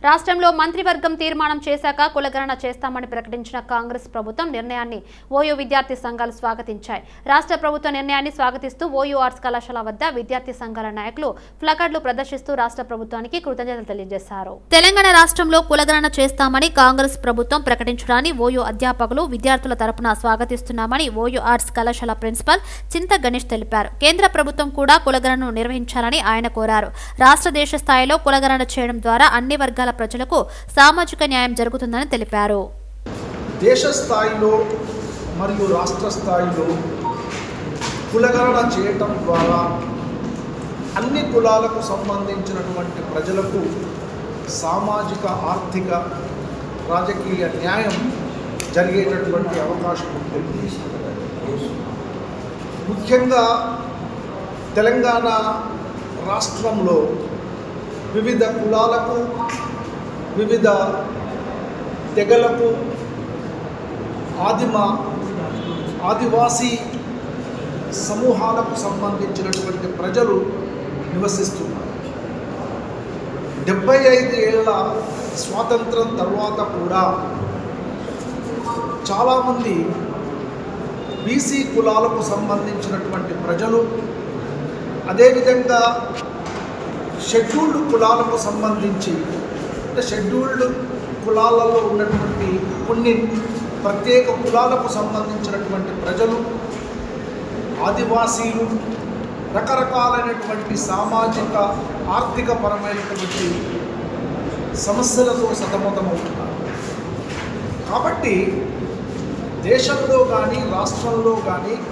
రాష్ట్రంలో మంత్రివర్గం తీర్మానం చేశాక కులగణన చేస్తామని ప్రకటించిన కాంగ్రెస్ ప్రభుత్వం నిర్ణయాన్ని ఓయూ విద్యార్థి సంఘాలు స్వాగతించాయి. రాష్ట్ర ప్రభుత్వ నిర్ణయాన్ని స్వాగతిస్తూ ఓయూ ఆర్ట్స్ కళాశాల వద్ద విద్యార్థి సంఘాల నాయకులు ప్లకార్డులు ప్రదర్శిస్తూ రాష్ట్ర ప్రభుత్వానికి కృతజ్ఞతలు తెలియజేశారు. తెలంగాణ రాష్ట్రంలో కులగణన చేస్తామని కాంగ్రెస్ ప్రభుత్వం ప్రకటించడాన్ని ఓయూ అధ్యాపకులు విద్యార్థుల తరపున స్వాగతిస్తున్నామని ఓయూ ఆర్ట్స్ కళాశాల ప్రిన్సిపల్ చింత గణేష్ తెలిపారు. కేంద్ర ప్రభుత్వం కూడా కులగణనను నిర్వహించాలని ఆయన కోరారు. రాష్ట్ర దేశ స్థాయిలో కులగణన చేయడం ద్వారా అన్ని వర్గాల ప్రజలకు సామాజిక న్యాయం జరుగుతుందని తెలిపారు. దేశ స్థాయిలో మరియు రాష్ట్ర స్థాయిలో కులగణన చేయటం ద్వారా అన్ని కులాలకు సంబంధించినటువంటి ప్రజలకు సామాజిక, ఆర్థిక, రాజకీయ న్యాయం జరిగేటటువంటి అవకాశం ఉంటుంది. ముఖ్యంగా తెలంగాణ రాష్ట్రంలో వివిధ కులాలకు, వివిధ తెగలకు, ఆదివాసీ సమూహాలకు సంబంధించినటువంటి ప్రజలు నివసిస్తున్నారు. 75 ఏళ్ల స్వాతంత్రం తర్వాత కూడా చాలామంది బీసీ కులాలకు సంబంధించినటువంటి ప్రజలు, అదేవిధంగా షెడ్యూల్డ్ కులాలకు సంబంధించి షెడ్యూల్డ్ కులాలలో ఉన్నటువంటి కొన్ని ప్రత్యేక కులాలకు సంబంధించినటువంటి ప్రజలు, ఆదివాసీలు రకరకాలైనటువంటి సామాజిక, ఆర్థిక పరమైనటువంటి సమస్యలతో సతమతమవుతున్నారు. కాబట్టి దేశంలో కానీ రాష్ట్రంలో కానీ